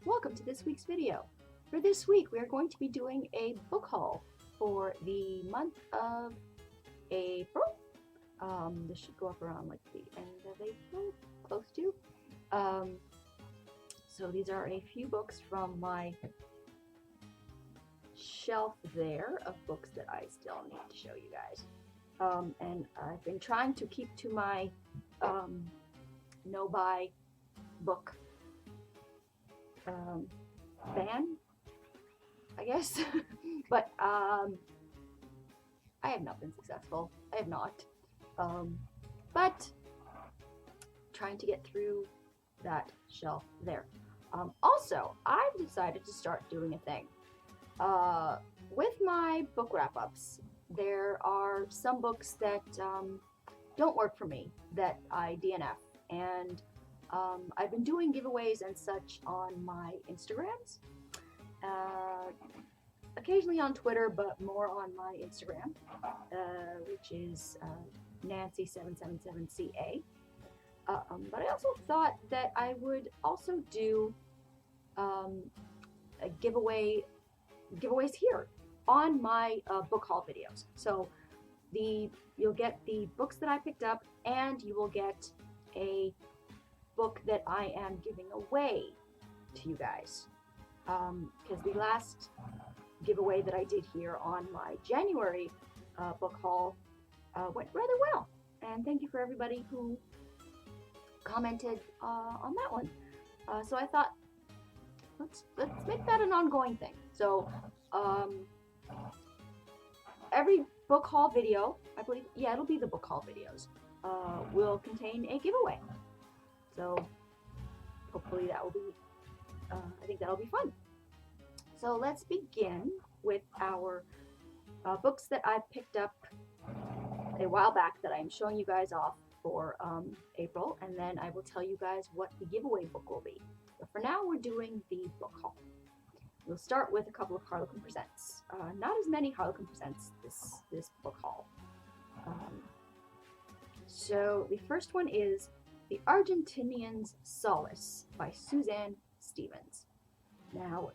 Welcome to this week's video. For this week, we are going to be doing a book haul for the month of April. This should go up around like the end of April, close to. So these are a few books from my shelf there of books that I still need to show you guys. And I've been trying to keep to my no-buy book ban, I guess. But I have not been successful. I have not. But trying to get through that shelf there. Also, I've decided to start doing a thing. With my book wrap-ups, there are some books that don't work for me that I DNF, and I've been doing giveaways and such on my Instagrams, occasionally on Twitter, but more on my Instagram, which is Nancy777CA. But I also thought that I would also do a giveaways here on my book haul videos. So you'll get the books that I picked up, and you will get a book that I am giving away to you guys. Because the last giveaway that I did here on my January book haul went rather well. And thank you for everybody who commented on that one. So I thought, let's make that an ongoing thing. So every book haul video, I believe, yeah, it'll be the book haul videos, will contain a giveaway. So hopefully that will be, I think that'll be fun. So let's begin with our books that I picked up a while back that I'm showing you guys off for April, and then I will tell you guys what the giveaway book will be. But for now, we're doing the book haul. We'll start with a couple of Harlequin Presents. Not as many Harlequin Presents this book haul. So the first one is The Argentinian's Solace by Suzanne Stevens. Now,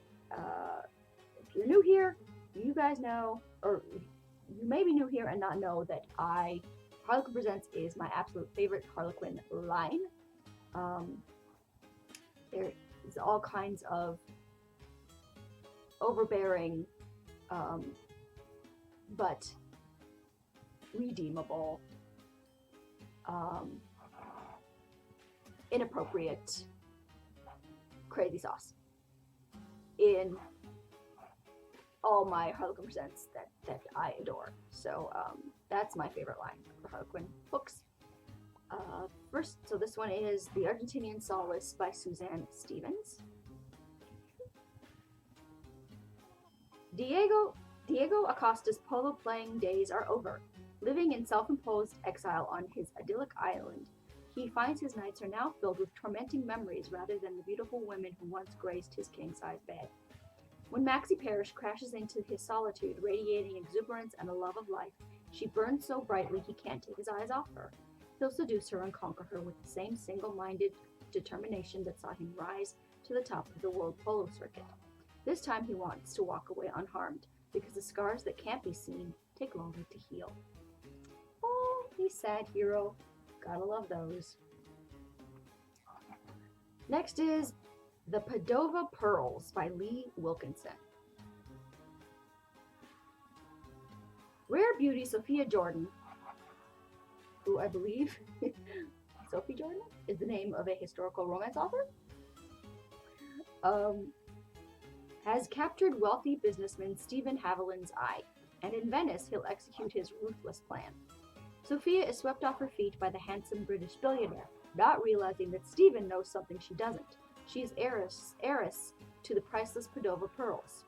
if you're new here, you guys know, or you may be new here and not know that Harlequin Presents is my absolute favorite Harlequin line. There is all kinds of overbearing, but redeemable, inappropriate crazy sauce in all my Harlequin Presents that I adore. So that's my favorite line for Harlequin books. So this one is The Argentinian Solace by Suzanne Stevens. Diego Acosta's polo playing days are over. Living in self-imposed exile on his idyllic island, he finds his nights are now filled with tormenting memories rather than the beautiful women who once graced his king-size bed. When Maxie Parrish crashes into his solitude, radiating exuberance and a love of life, she burns so brightly he can't take his eyes off her. He'll seduce her and conquer her with the same single-minded determination that saw him rise to the top of the World Polo Circuit. This time he wants to walk away unharmed, because the scars that can't be seen take longer to heal. Oh, he's sad hero. Gotta love those. Next is The Padova Pearls by Lee Wilkinson. Rare beauty Sophia Jordan, who I believe Sophie Jordan is the name of a historical romance author, has captured wealthy businessman Stephen Haviland's eye, and in Venice he'll execute his ruthless plan. Sophia is swept off her feet by the handsome British billionaire, not realizing that Stephen knows something she doesn't. She is heiress to the priceless Padova pearls.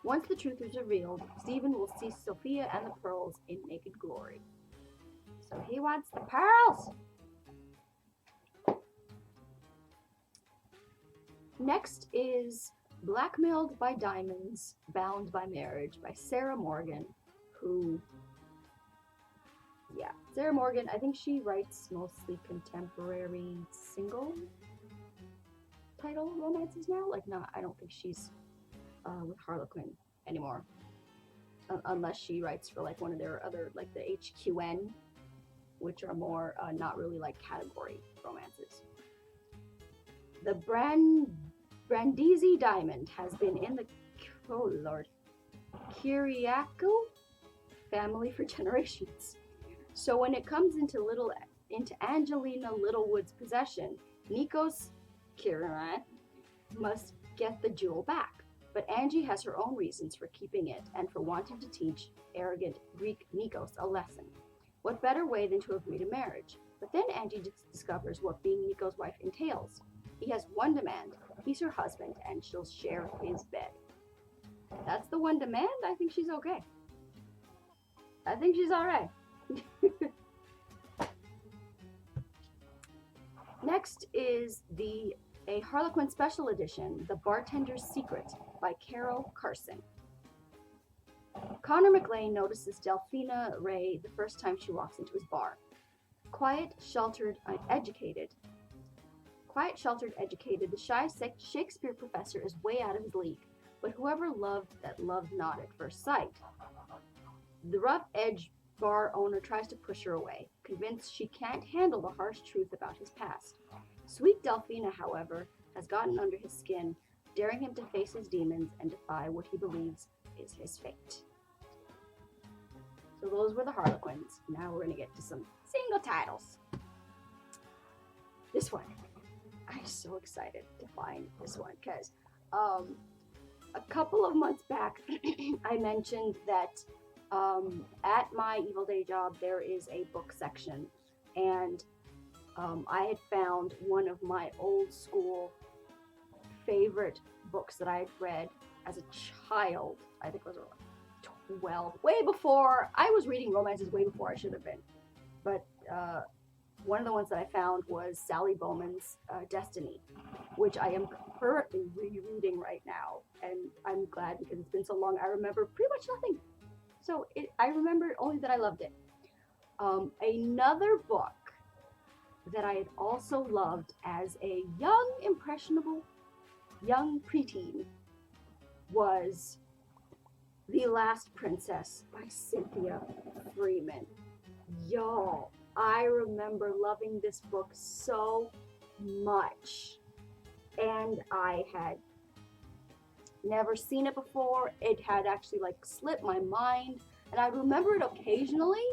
Once the truth is revealed, Stephen will see Sophia and the pearls in naked glory. So he wants the pearls! Next is Blackmailed by Diamonds, Bound by Marriage by Sarah Morgan, who, Sarah Morgan, I think she writes mostly contemporary single title romances now. Like, not, I don't think she's with Harlequin anymore, unless she writes for like one of their other, like the HQN, which are more not really like category romances. The Brindisi Diamond has been in the, oh lord, Kyriakou family for generations. So when it comes into Angelina Littlewood's possession, Nikos Kyriakou must get the jewel back. But Angie has her own reasons for keeping it and for wanting to teach arrogant Greek Nikos a lesson. What better way than to agree to marriage? But then Angie discovers what being Nikos' wife entails. He has one demand. He's her husband, and she'll share his bed. That's the one demand? I think she's okay. I think she's alright. Next is a Harlequin special edition, The Bartender's Secret by Carol Carson. Connor McLean notices Delphina Ray the first time she walks into his bar. Quiet, sheltered, educated, the shy Shakespeare professor is way out of his league, but whoever loved that loved not at first sight. The rough-edged bar owner tries to push her away, convinced she can't handle the harsh truth about his past. Sweet Delphina, however, has gotten under his skin, daring him to face his demons and defy what he believes is his fate. So those were the Harlequins. Now we're going to get to some single titles. This one. I'm so excited to find this one because a couple of months back I mentioned that at my Evil Day job there is a book section, and I had found one of my old school favorite books that I had read as a child. I think it was 12, way before I was reading romances, way before I should have been. But one of the ones that I found was Sally Bowman's Destiny, which I am currently rereading right now, and I'm glad because it's been so long. I remember pretty much nothing, so I remember only that I loved it. Another book that I had also loved as a young, impressionable, young preteen was The Last Princess by Cynthia Freeman. Y'all, I remember loving this book so much, and I had never seen it before. It had actually like slipped my mind, and I remember it occasionally,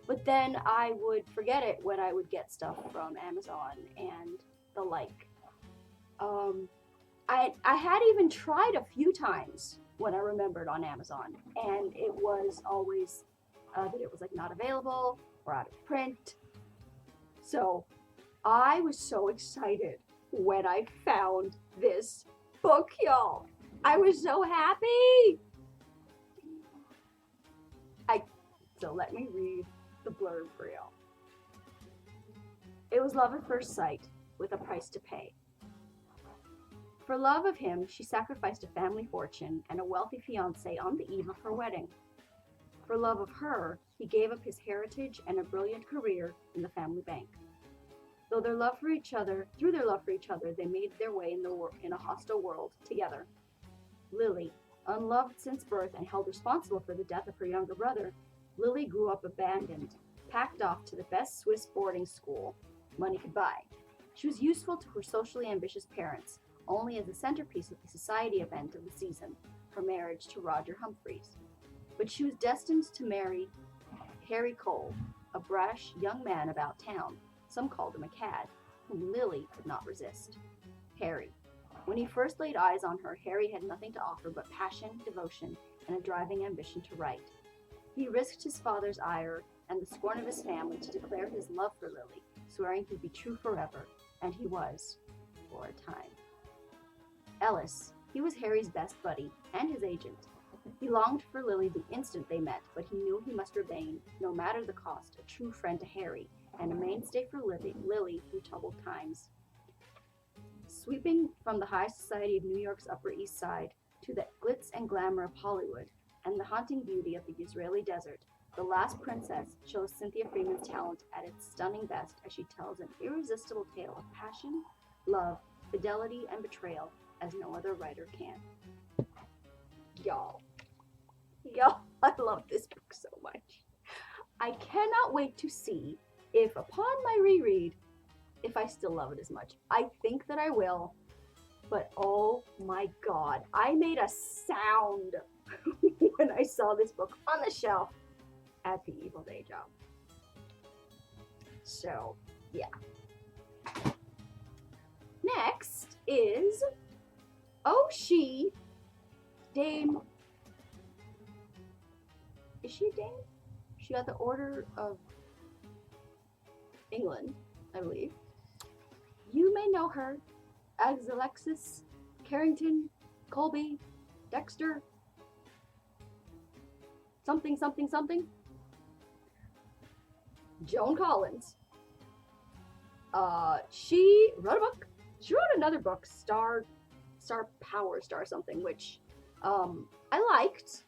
but then I would forget it when I would get stuff from Amazon and the like. I had even tried a few times when I remembered on Amazon, and it was always that it was like not available or out of print. So I was so excited when I found this book, y'all. I was so happy. So let me read the blurb for y'all. It was love at first sight with a price to pay. For love of him, she sacrificed a family fortune and a wealthy fiancé on the eve of her wedding. For love of her, he gave up his heritage and a brilliant career in the family bank. Through their love for each other, they made their way in a hostile world together. Lily, unloved since birth and held responsible for the death of her younger brother, Lily grew up abandoned, packed off to the best Swiss boarding school money could buy. She was useful to her socially ambitious parents, only as a centerpiece of the society event of the season, her marriage to Roger Humphreys. But she was destined to marry Harry Cole, a brash young man about town. Some called him a cad, whom Lily could not resist. Harry. When he first laid eyes on her, Harry had nothing to offer but passion, devotion, and a driving ambition to write. He risked his father's ire and the scorn of his family to declare his love for Lily, swearing he'd be true forever, and he was, for a time. Ellis. He was Harry's best buddy, and his agent. He longed for Lily the instant they met, but he knew he must remain, no matter the cost, a true friend to Harry, and a mainstay for Lily through troubled times. Sweeping from the high society of New York's Upper East Side to the glitz and glamour of Hollywood and the haunting beauty of the Israeli desert, The Last Princess shows Cynthia Freeman's talent at its stunning best as she tells an irresistible tale of passion, love, fidelity and betrayal as no other writer can. Y'all, I love this book so much. I cannot wait to see if upon my reread, if I still love it as much. I think that I will, but oh my god, I made a sound when I saw this book on the shelf at the Evil Day Job. So, yeah. Next is She Dame. Is she a dame? She got the Order of England, I believe. You may know her as Alexis, Carrington, Colby, Dexter, something, something, something. Joan Collins. She wrote a book. She wrote another book, Star Power, Star something, which I liked.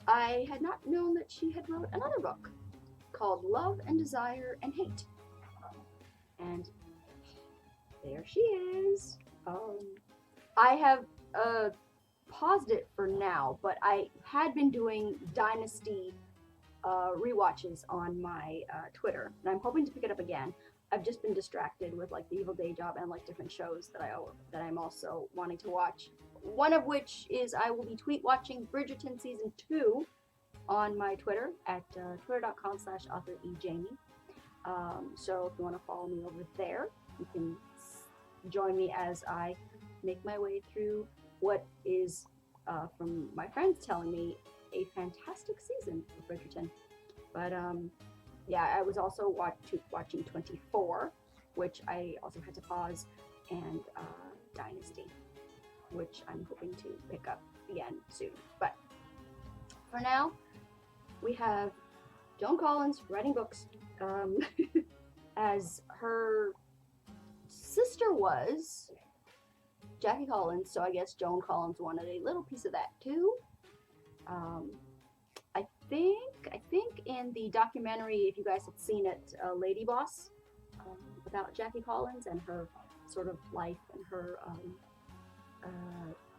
I had not known that she had wrote another book called Love and Desire and Hate. And there she is. I have paused it for now, but I had been doing Dynasty rewatches on my Twitter, and I'm hoping to pick it up again. I've just been distracted with like the Evil Day Job and like different shows that I'm also wanting to watch. One of which is I will be tweet watching Bridgerton season 2 on my Twitter at twitter.com/authorejamie. So if you want to follow me over there, you can join me as I make my way through what is, from my friends telling me, a fantastic season of Bridgerton. But yeah, I was also watching 24, which I also had to pause, and Dynasty, which I'm hoping to pick up again soon. But for now, we have Joan Collins writing books, as her sister was Jackie Collins, so I guess Joan Collins wanted a little piece of that too. I think in the documentary, if you guys have seen it, Lady Boss, about Jackie Collins and her sort of life and her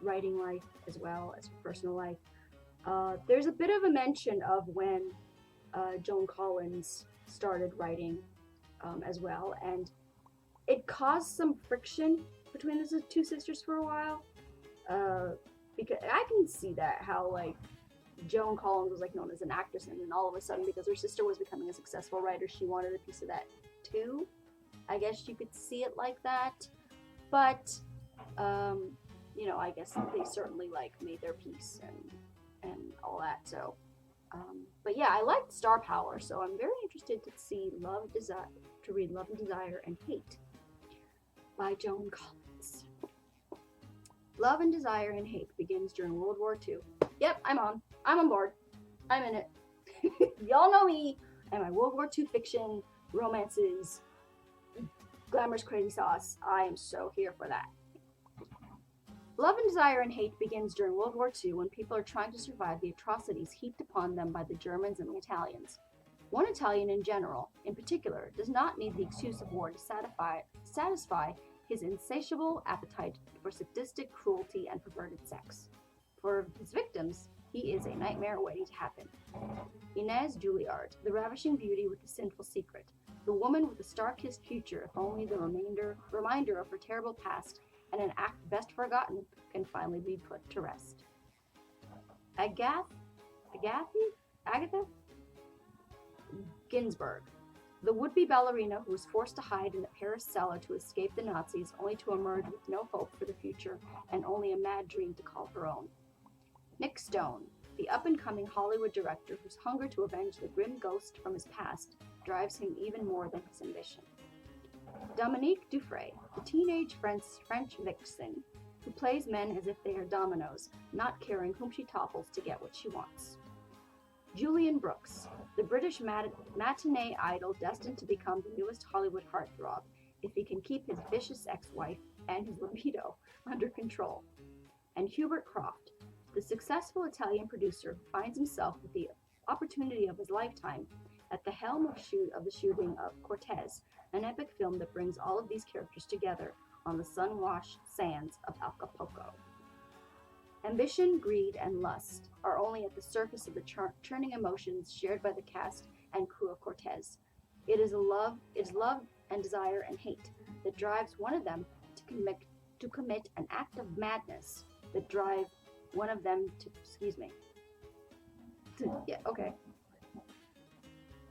writing life as well as her personal life, there's a bit of a mention of when Joan Collins started writing as well, and it caused some friction between the two sisters for a while, because I can see that, how like Joan Collins was like known as an actress, and then all of a sudden, because her sister was becoming a successful writer, she wanted a piece of that too. I guess you could see it like that, but you know, I guess they certainly like made their peace and all that. So, but yeah, I liked Star Power, so I'm very interested to see read Love and Desire and Hate by Joan Collins. Love and Desire and Hate begins during World War II. Yep, I'm on board. I'm in it. Y'all know me and my World War II fiction, romances, glamorous crazy sauce. I am so here for that. Love and Desire and Hate begins during World War II when people are trying to survive the atrocities heaped upon them by the Germans and the Italians. One Italian in general, in particular, does not need the excuse of war to satisfy his insatiable appetite for sadistic cruelty and perverted sex. For his victims, he is a nightmare waiting to happen. Inez Juilliard, the ravishing beauty with the sinful secret, the woman with the star-kissed future, if only the reminder of her terrible past and an act best forgotten can finally be put to rest. Agatha Ginsburg, the would-be ballerina who was forced to hide in a Paris cellar to escape the Nazis, only to emerge with no hope for the future and only a mad dream to call her own. Nick Stone, the up-and-coming Hollywood director whose hunger to avenge the grim ghost from his past drives him even more than his ambition. Dominique Dufresne, the teenage French vixen who plays men as if they are dominoes, not caring whom she topples to get what she wants. Julian Brooks, the British matinee idol destined to become the newest Hollywood heartthrob if he can keep his vicious ex-wife and his libido under control. And Hubert Croft, the successful Italian producer who finds himself with the opportunity of his lifetime at the helm of the shooting of Cortez, an epic film that brings all of these characters together on the sun-washed sands of Acapulco. Ambition, greed, and lust are only at the surface of the churning emotions shared by the cast and crew of Cortez. It is love and desire and hate that drives one of them to commit an act of madness that drive one of them to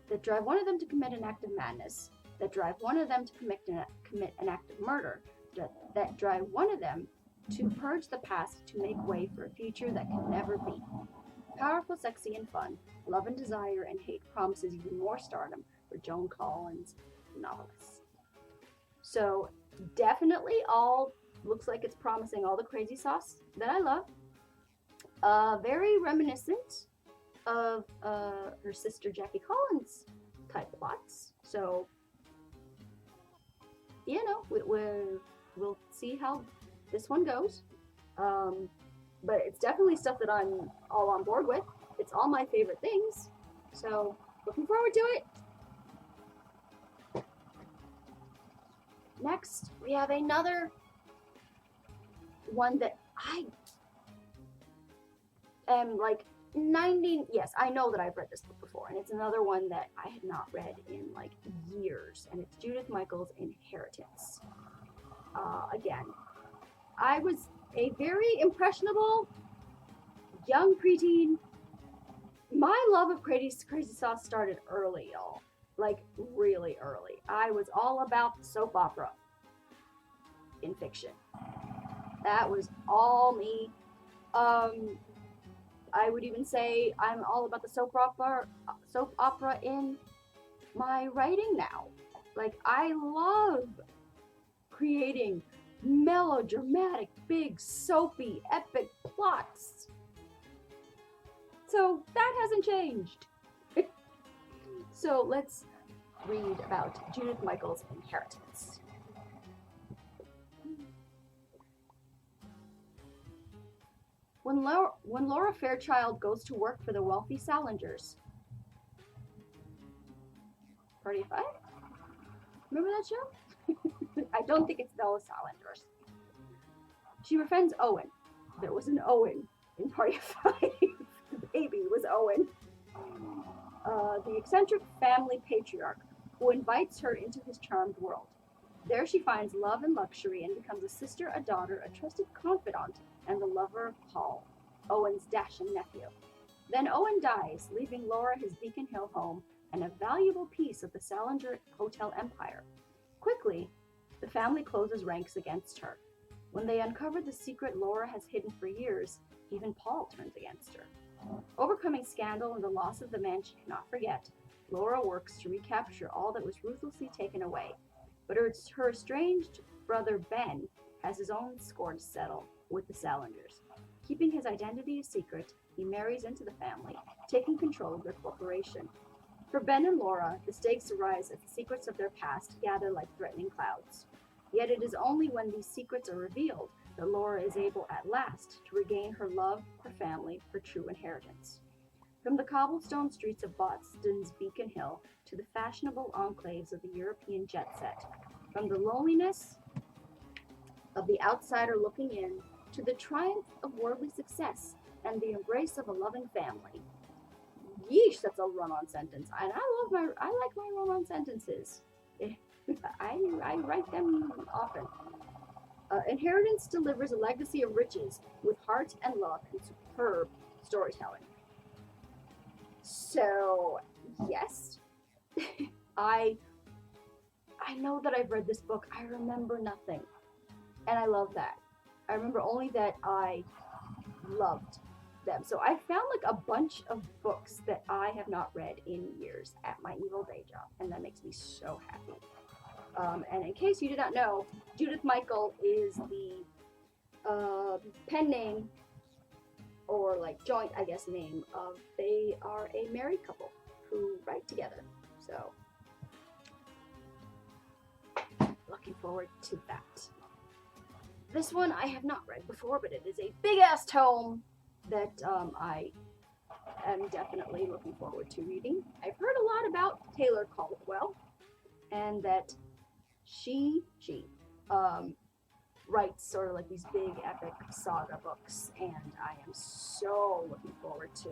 that drive one of them to commit an act of madness, that drive one of them to commit an act of murder, that drive one of them to purge the past to make way for a future that can never be. Powerful, sexy, and fun, love and desire and hate promises even more stardom for Joan Collins novelists. So definitely all looks like it's promising all the crazy sauce that I love. Very reminiscent of her sister Jackie Collins type plots. So, you know, we'll see how this one goes. But it's definitely stuff that I'm all on board with. It's all my favorite things. So, looking forward to it. Next, we have another one that I am like 90, yes, I know that I've read this book before, and it's another one that I had not read in like years, and it's Judith Michaels' Inheritance. Again, I was a very impressionable young preteen. My love of crazy sauce started early, y'all. Like, really early. I was all about the soap opera in fiction. That was all me. I would even say I'm all about the soap opera in my writing now. Like, I love creating melodramatic, big, soapy, epic plots. So that hasn't changed. So let's read about Judith Michaels' Inheritance. When Laura Fairchild goes to work for the wealthy Salingers. Party of Five? Remember that show? I don't think it's Bella Salingers. She befriends Owen. There was an Owen in Party of Five. The baby was Owen. The eccentric family patriarch who invites her into his charmed world. There she finds love and luxury and becomes a sister, a daughter, a trusted confidant, and the lover of Paul, Owen's dashing nephew. Then Owen dies, leaving Laura his Beacon Hill home and a valuable piece of the Salinger Hotel empire. Quickly, the family closes ranks against her. When they uncover the secret Laura has hidden for years, even Paul turns against her. Overcoming scandal and the loss of the man she cannot forget, Laura works to recapture all that was ruthlessly taken away. But her estranged brother Ben has his own score to settle with the Salingers. Keeping his identity a secret, he marries into the family, taking control of their corporation. For Ben and Laura, the stakes arise as the secrets of their past gather like threatening clouds. Yet it is only when these secrets are revealed that Laura is able at last to regain her love, her family, her true inheritance. From the cobblestone streets of Boston's Beacon Hill to the fashionable enclaves of the European jet set, from the loneliness of the outsider looking in to the triumph of worldly success and the embrace of a loving family. Yeesh, that's a run-on sentence. And I like my run-on sentences. I write them often. Inheritance delivers a legacy of riches with heart and love and superb storytelling. So, yes, I know that I've read this book. I remember nothing. And I love that. I remember only that I loved them. So I found like a bunch of books that I have not read in years at my evil day job. And that makes me so happy. And in case you did not know, Judith Michael is the pen name or like joint, I guess, name of, they are a married couple who write together. So looking forward to that. This one I have not read before, but it is a big ass tome that I am definitely looking forward to reading. I've heard a lot about Taylor Caldwell, and that she writes sort of like these big epic saga books, and I am so looking forward to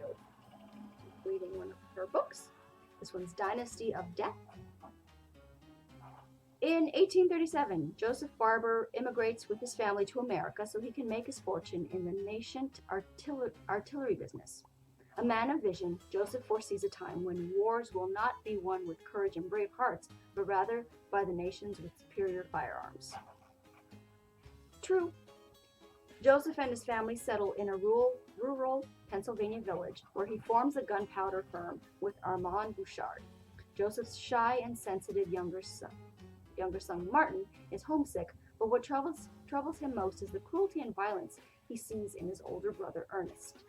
reading one of her books. This one's Dynasty of Death. In 1837, Joseph Barber immigrates with his family to America so he can make his fortune in the nascent artillery business. A man of vision, Joseph foresees a time when wars will not be won with courage and brave hearts, but rather by the nations with superior firearms. True. Joseph and his family settle in a rural Pennsylvania village where he forms a gunpowder firm with Armand Bouchard. Joseph's shy and sensitive younger son Martin is homesick, but what troubles him most is the cruelty and violence he sees in his older brother Ernest.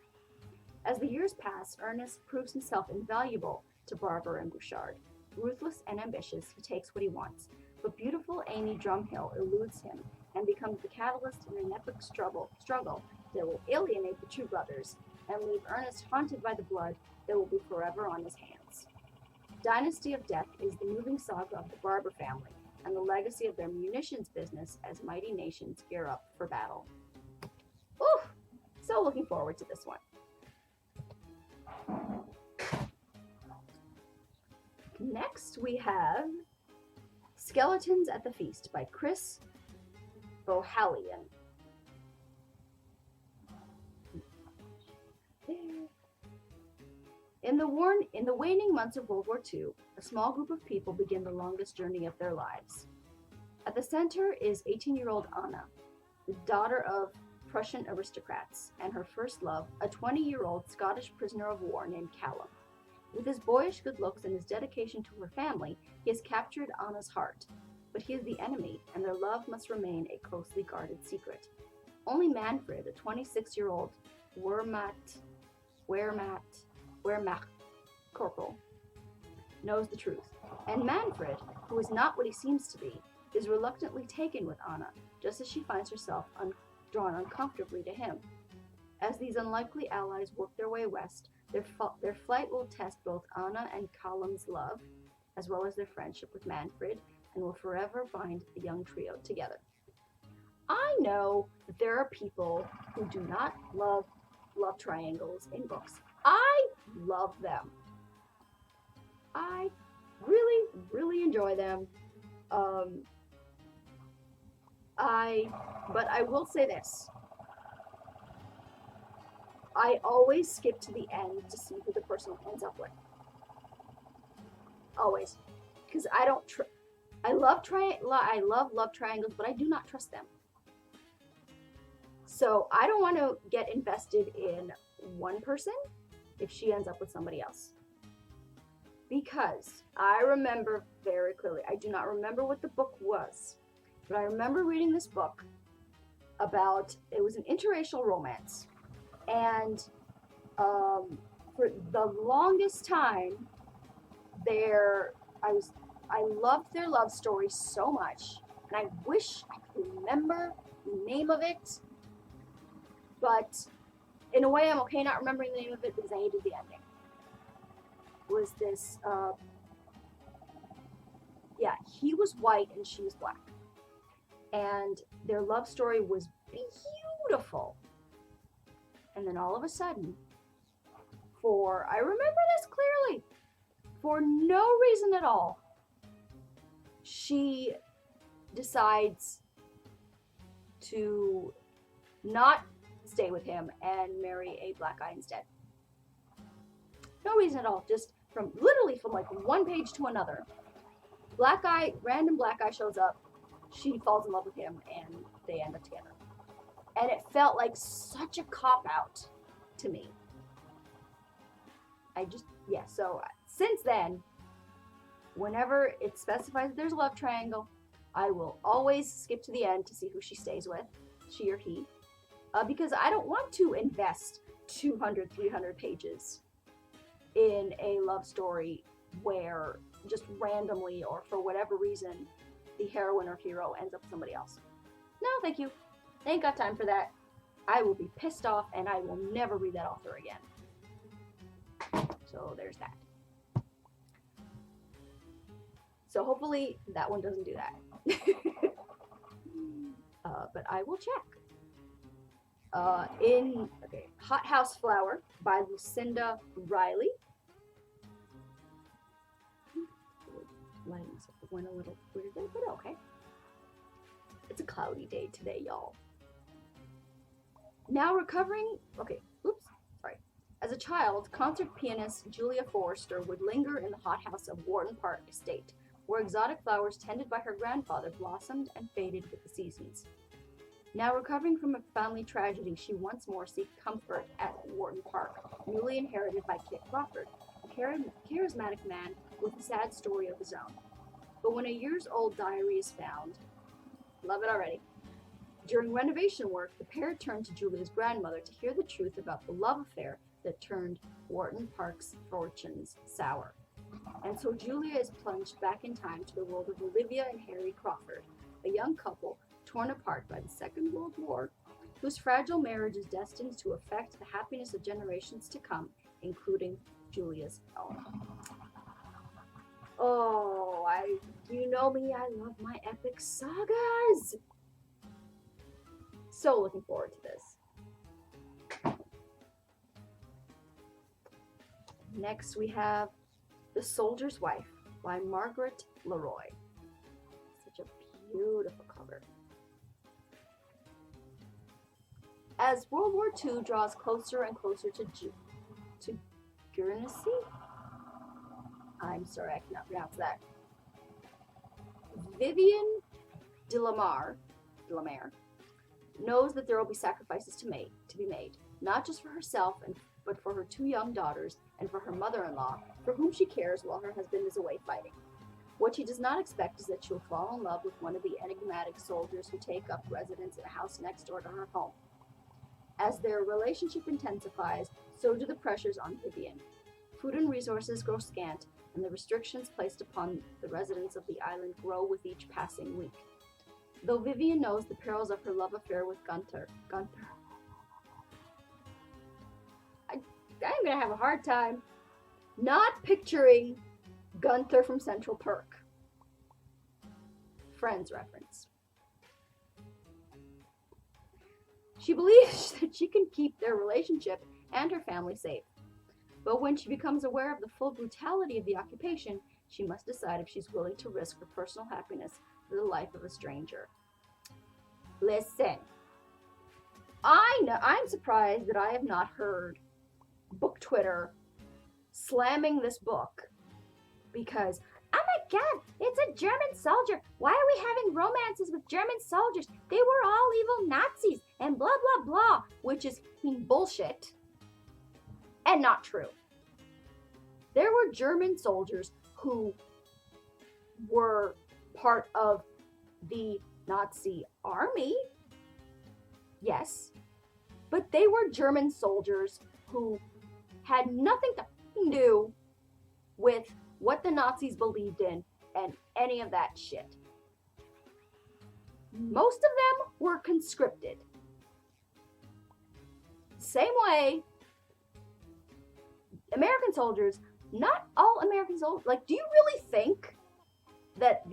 As the years pass, Ernest proves himself invaluable to Barber and Bouchard. Ruthless and ambitious, he takes what he wants, but beautiful Amy Drumhill eludes him and becomes the catalyst in an epic struggle that will alienate the two brothers and leave Ernest haunted by the blood that will be forever on his hands. Dynasty of Death is the moving saga of the Barber family and the legacy of their munitions business as mighty nations gear up for battle. Oof! So looking forward to this one. Next we have Skeletons at the Feast by Chris Bohjalian. In the waning months of World War II, a small group of people begin the longest journey of their lives. At the center is 18-year-old Anna, the daughter of Prussian aristocrats, and her first love, a 20-year-old Scottish prisoner of war named Callum. With his boyish good looks and his dedication to her family, he has captured Anna's heart. But he is the enemy, and their love must remain a closely guarded secret. Only Manfred, a 26-year-old Wehrmacht corporal, knows the truth. And Manfred, who is not what he seems to be, is reluctantly taken with Anna, just as she finds herself drawn uncomfortably to him. As these unlikely allies work their way west, their flight will test both Anna and Callum's love, as well as their friendship with Manfred, and will forever bind the young trio together. I know that there are people who do not love love triangles in books. I love them. I really, really enjoy them. But I will say this. I always skip to the end to see who the person ends up with. Always. Because I don't I love love triangles, but I do not trust them. So I don't want to get invested in one person if she ends up with somebody else. Because I remember very clearly, I do not remember what the book was, but I remember reading this book about, it was an interracial romance. And for the longest time, I loved their love story so much, and I wish I could remember the name of it, but in a way I'm okay not remembering the name of it because I hated the ending. It was this, he was white and she was black, and their love story was beautiful, and then all of a sudden, I remember this clearly, for no reason at all, she decides to not stay with him and marry a black guy instead. No reason at all, just literally from like one page to another. Random black guy shows up, she falls in love with him, and they end up together. And it felt like such a cop-out to me. So since then, whenever it specifies there's a love triangle, I will always skip to the end to see who she stays with, she or he, because I don't want to invest 200, 300 pages in a love story where just randomly or for whatever reason the heroine or hero ends up with somebody else. No, thank you. I ain't got time for that. I will be pissed off and I will never read that author again. So there's that. So hopefully that one doesn't do that. But I will check. Hot House Flower by Lucinda Riley. Lines went a little weird there, but okay. It's a cloudy day today, y'all. Now recovering, As a child, concert pianist Julia Forrester would linger in the hothouse of Wharton Park Estate, where exotic flowers tended by her grandfather blossomed and faded with the seasons. Now recovering from a family tragedy, she once more seeks comfort at Wharton Park, newly inherited by Kit Crawford, a charismatic man with a sad story of his own. But when a years-old diary is found, love it already. During renovation work, the pair turned to Julia's grandmother to hear the truth about the love affair that turned Wharton Park's fortunes sour. And so Julia is plunged back in time to the world of Olivia and Harry Crawford, a young couple torn apart by the Second World War, whose fragile marriage is destined to affect the happiness of generations to come, including Julia's own. Oh, you know me, I love my epic sagas! So looking forward to this. Next we have The Soldier's Wife by Margaret Leroy. Such a beautiful cover. As World War II draws closer and closer to Guernsey? I'm sorry, I cannot pronounce that. Vivian de la Mare knows that there will be sacrifices to be made, not just for herself, but for her two young daughters and for her mother-in-law, for whom she cares while her husband is away fighting. What she does not expect is that she will fall in love with one of the enigmatic soldiers who take up residence in a house next door to her home. As their relationship intensifies, so do the pressures on Vivian. Food and resources grow scant, and the restrictions placed upon the residents of the island grow with each passing week. Though Vivian knows the perils of her love affair with Gunther, I'm gonna have a hard time not picturing Gunther from Central Perk. Friends reference. She believes that she can keep their relationship and her family safe. But when she becomes aware of the full brutality of the occupation, she must decide if she's willing to risk her personal happiness for the life of a stranger. Listen, I'm surprised that I have not heard book Twitter slamming this book because, oh my god, it's a German soldier. Why are we having romances with German soldiers? They were all evil Nazis and blah blah blah, which is bullshit and not true. There were German soldiers who were part of the Nazi army, yes, but they were German soldiers who had nothing to do with what the Nazis believed in and any of that shit. Most of them were conscripted. Same way, American soldiers, not all American soldiers, do you really think that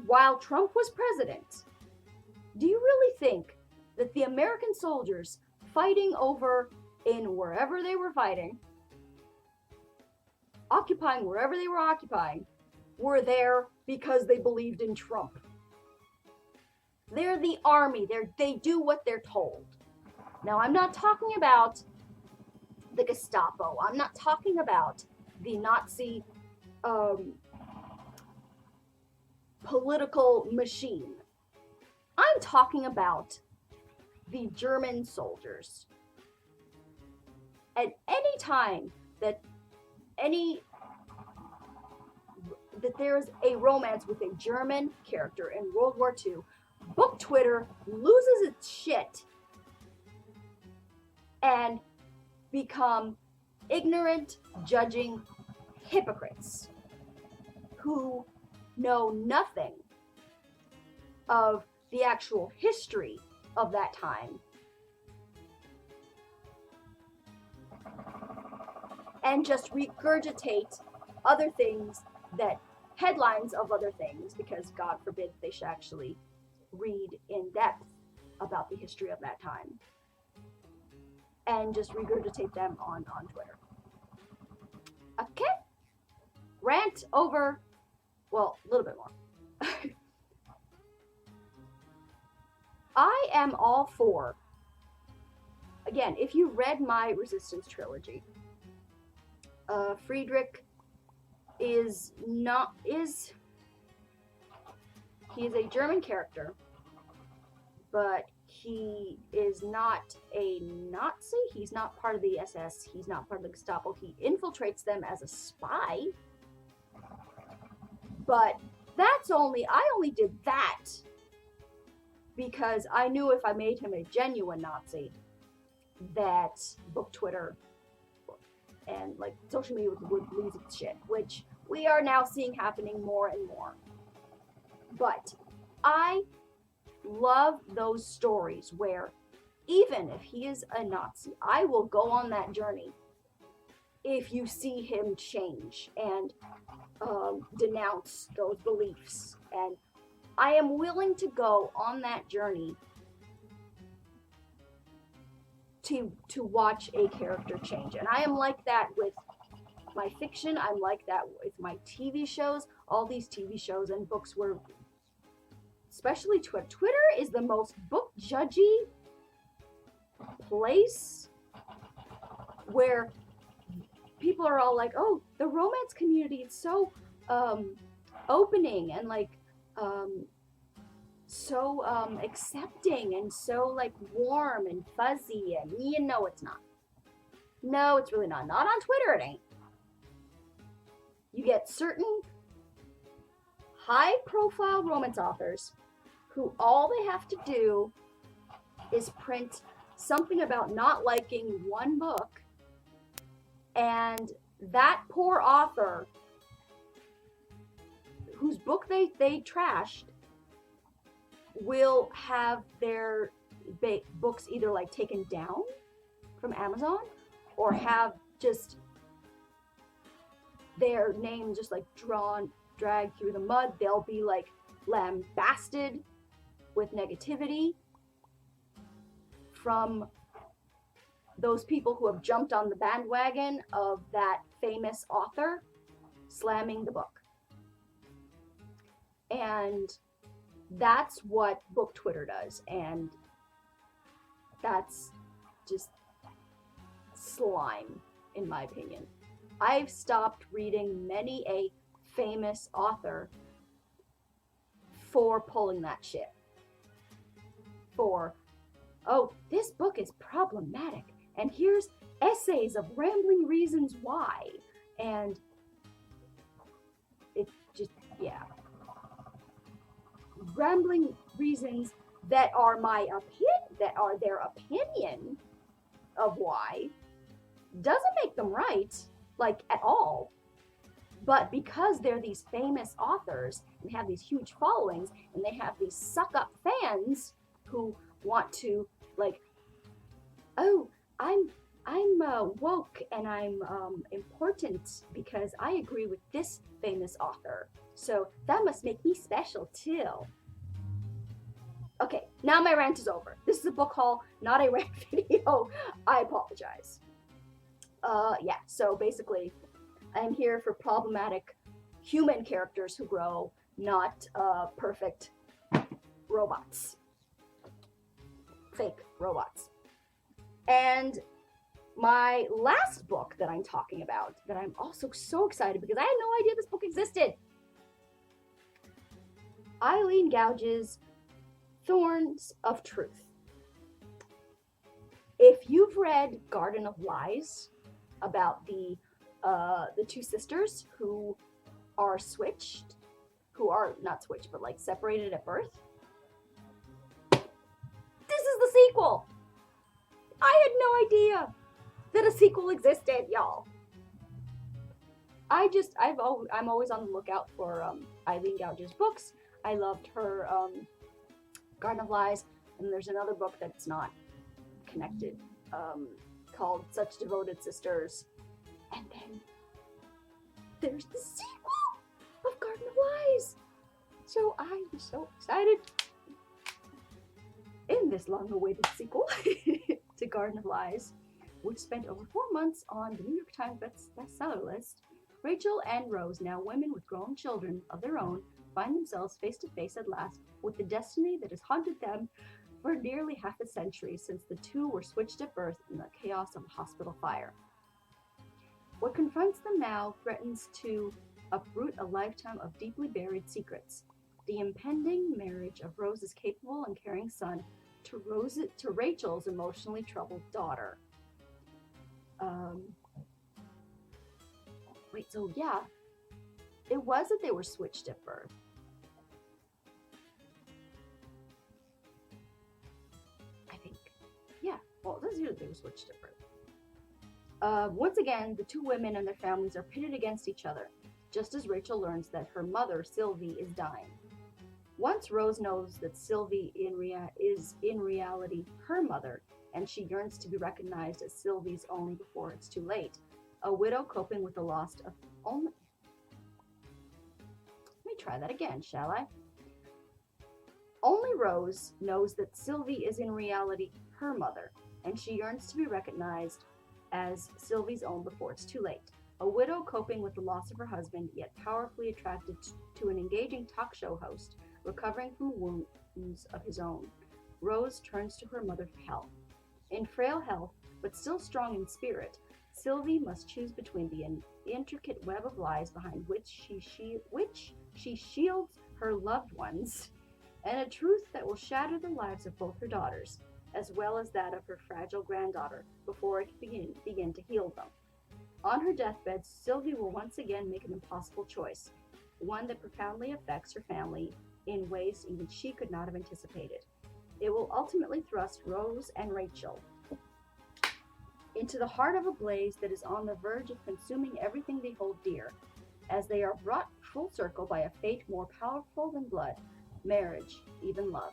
while Trump was president, do you really think that the American soldiers fighting over in wherever they were fighting, occupying wherever they were occupying, were there because they believed in Trump? They're the army. They do what they're told. Now, I'm not talking about the Gestapo. I'm not talking about the Nazi political machine. I'm talking about the German soldiers. At any time that there's a romance with a German character in World War II, book Twitter loses its shit and become ignorant, judging hypocrites who know nothing of the actual history of that time. and just regurgitate other things, that headlines of other things, because God forbid they should actually read in depth about the history of that time, and just regurgitate them on Twitter. Okay? Rant over, well, a little bit more. I am all for, again, if you read my Resistance trilogy, Friedrich he is a German character, but he is not a Nazi. He's not part of the SS. He's not part of the Gestapo. He infiltrates them as a spy. But I only did that because I knew if I made him a genuine Nazi, that book Twitter and like social media would lose its shit, which we are now seeing happening more and more. But I love those stories where even if he is a Nazi, I will go on that journey if you see him change and denounce those beliefs. And I am willing to go on that journey to watch a character change. And I am like that with my fiction. I'm like that with my TV shows. All these TV shows and books were, especially Twitter. Twitter is the most book judgy place where people are all like, oh, the romance community is so opening and like so accepting and so like warm and fuzzy, and you know it's not. No, it's really not. Not on Twitter, it ain't. You get certain high profile romance authors who all they have to do is print something about not liking one book, and that poor author whose book they trashed will have their books either like taken down from Amazon or have just their name just like dragged through the mud. They'll be like lambasted with negativity from those people who have jumped on the bandwagon of that famous author slamming the book. And that's what book Twitter does, and that's just slime, in my opinion. I've stopped reading many a famous author for pulling that shit. For, oh, this book is problematic, and here's essays of rambling reasons why, and it just, yeah. Rambling reasons that are that are their opinion of why doesn't make them right, like at all. But because they're these famous authors and have these huge followings, and they have these suck up fans who want to like, oh, I'm woke and I'm important because I agree with this famous author, so that must make me special too. Okay, now my rant is over. This is a book haul, not a rant video. I apologize. Yeah, so basically, I'm here for problematic human characters who grow, not perfect robots. Fake robots. And my last book that I'm talking about, that I'm also so excited because I had no idea this book existed. Eileen Gouge's Thorns of Truth. If you've read Garden of Lies, about the two sisters who are switched, who are not switched, but like separated at birth, this is the sequel. I had no idea that a sequel existed, y'all. I'm always on the lookout for Eileen Gouge's books. I loved her Garden of Lies, and there's another book that's not connected, called Such Devoted Sisters. And then there's the sequel of Garden of Lies. So I was so excited. In this long-awaited sequel to Garden of Lies, which spent over 4 months on the New York Times bestseller list, Rachel and Rose, now women with grown children of their own, find themselves face to face at last with the destiny that has haunted them for nearly half a century since the two were switched at birth in the chaos of a hospital fire. What confronts them now threatens to uproot a lifetime of deeply buried secrets. The impending marriage of Rose's capable and caring son to Rachel's emotionally troubled daughter. So yeah, it was that they were switched at birth. I think. Yeah, well, this is that they were switched at birth. Once again, the two women and their families are pitted against each other, just as Rachel learns that her mother, Sylvie, is dying. Once Rose knows that Sylvie is in reality her mother, and she yearns to be recognized as Sylvie's own before it's too late, a widow coping with the loss of only... Let me try that again, shall I? Only Rose knows that Sylvie is in reality her mother, and she yearns to be recognized as Sylvie's own before it's too late. A widow coping with the loss of her husband, yet powerfully attracted to an engaging talk show host, recovering from wounds of his own. Rose turns to her mother for help. In frail health, but still strong in spirit, Sylvie must choose between the intricate web of lies behind which she shields her loved ones, and a truth that will shatter the lives of both her daughters, as well as that of her fragile granddaughter, before it can begin to heal them. On her deathbed, Sylvie will once again make an impossible choice, one that profoundly affects her family in ways even she could not have anticipated. It will ultimately thrust Rose and Rachel into the heart of a blaze that is on the verge of consuming everything they hold dear, as they are brought full circle by a fate more powerful than blood, marriage, even love.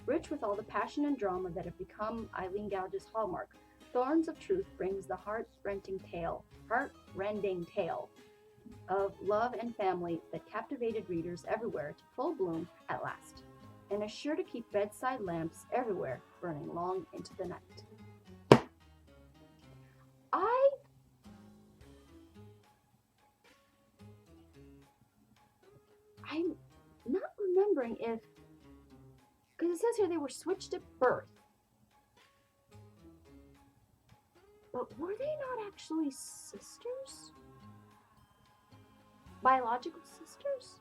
Rich with all the passion and drama that have become Eileen Gouge's hallmark, Thorns of Truth brings the heart-rending tale of love and family that captivated readers everywhere to full bloom at last, and is sure to keep bedside lamps everywhere burning long into the night. I'm not remembering if, because it says here they were switched at birth. But were they not actually sisters? Biological sisters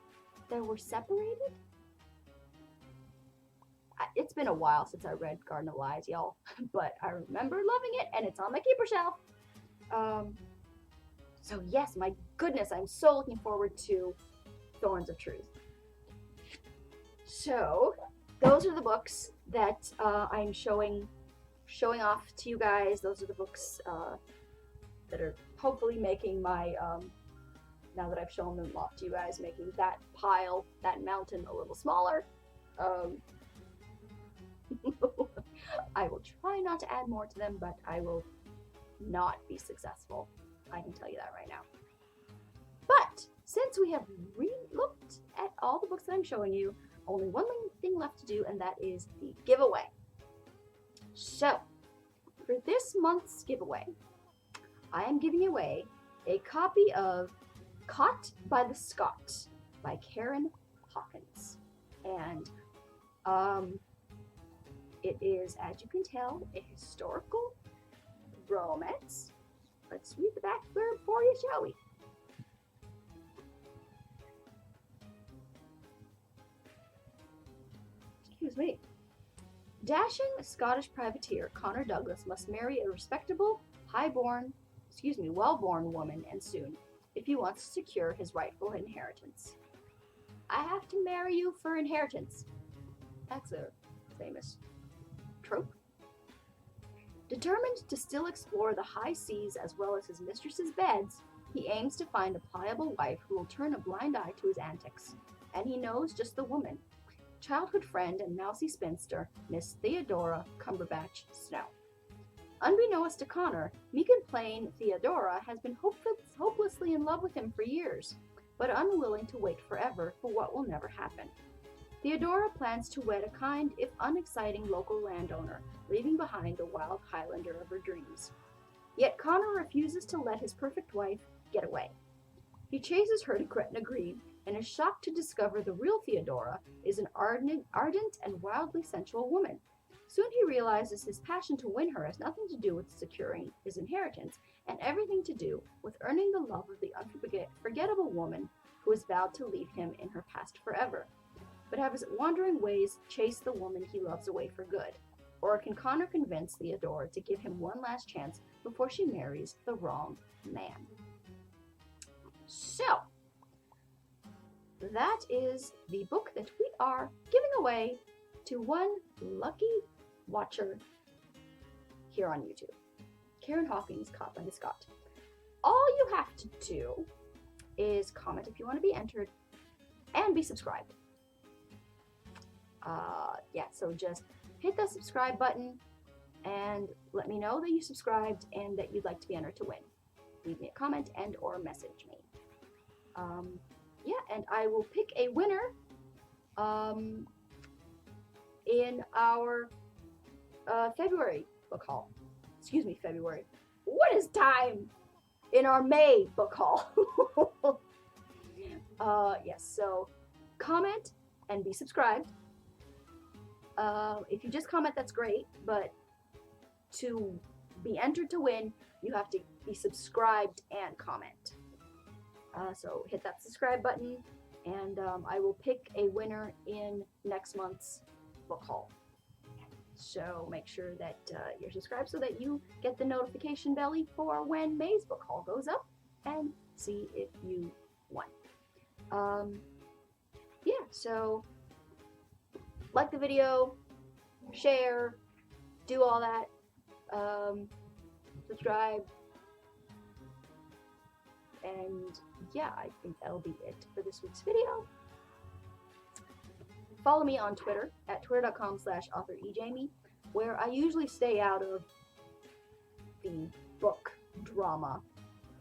that were separated? It's been a while since I read Garden of Lies, y'all, but I remember loving it, and it's on my keeper shelf. So yes, my goodness, I'm so looking forward to Thorns of Truth. So those are the books that I'm showing off to you guys. Those are the books that are hopefully making my, now that I've shown them off to you guys, making that pile, that mountain a little smaller. I will try not to add more to them, but I will not be successful. I can tell you that right now. But since we have re-looked at all the books that I'm showing you, only one thing left to do, and that is the giveaway. So, for this month's giveaway, I am giving away a copy of Caught by the Scot by Karen Hawkins. And it is, as you can tell, a historical romance. Let's read the back blurb for you, shall we? Excuse me. Dashing Scottish privateer Connor Douglas must marry a respectable, well-born woman, and soon, if he wants to secure his rightful inheritance. I have to marry you for inheritance. That's a famous trope. Determined to still explore the high seas as well as his mistress's beds, he aims to find a pliable wife who will turn a blind eye to his antics. And he knows just the woman. Childhood friend and mousy spinster, Miss Theodora Cumberbatch Snow. Unbeknownst to Connor, Megan playing Theodora has been hopelessly in love with him for years, but unwilling to wait forever for what will never happen. Theodora plans to wed a kind, if unexciting, local landowner, leaving behind the wild Highlander of her dreams. Yet Connor refuses to let his perfect wife get away. He chases her to Gretna Green and is shocked to discover the real Theodora is an ardent and wildly sensual woman. Soon he realizes his passion to win her has nothing to do with securing his inheritance and everything to do with earning the love of the unforgettable woman who has vowed to leave him in her past forever. But have his wandering ways chase the woman he loves away for good? Or can Connor convince Theodora to give him one last chance before she marries the wrong man? So, that is the book that we are giving away to one lucky watcher here on YouTube. Karen Hawkins, Caught by the Scott. All you have to do is comment if you want to be entered and be subscribed. So just hit that subscribe button and let me know that you subscribed and that you'd like to be entered to win. Leave me a comment and or message me. And I will pick a winner in our February book haul. Excuse me, February. What is time? In our May book haul. So comment and be subscribed. If you just comment, that's great, but to be entered to win, you have to be subscribed and comment. So hit that subscribe button, and I will pick a winner in next month's book haul. So make sure that you're subscribed so that you get the notification belly for when May's book haul goes up, and see if you won. So like the video, share, do all that, subscribe, and I think that'll be it for this week's video. Follow me on Twitter at twitter.com/authorejamie, where I usually stay out of the book drama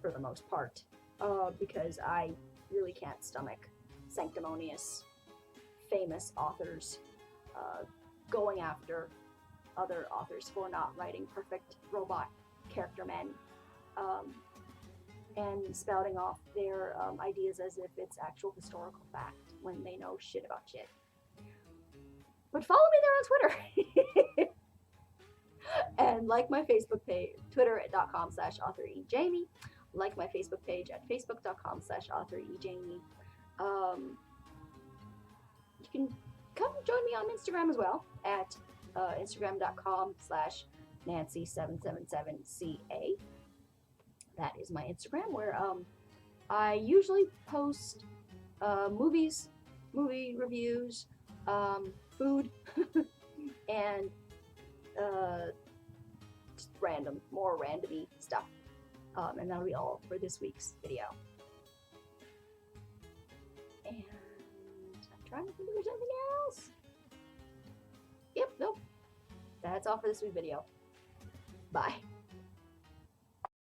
for the most part, because I really can't stomach sanctimonious, famous authors going after other authors for not writing perfect robot character men, and spouting off their ideas as if it's actual historical fact when they know shit about shit. But follow me there on Twitter. And like my Facebook page, twitter.com/authorejamie. Like my Facebook page at facebook.com/authorejamie. You can come join me on Instagram as well at instagram.com/Nancy777CA. That is my Instagram, where I usually post movies, movie reviews, food, and just more randomy stuff. And that'll be all for this week's video. And I'm trying to think if there's anything else. Nope. That's all for this week's video. Bye.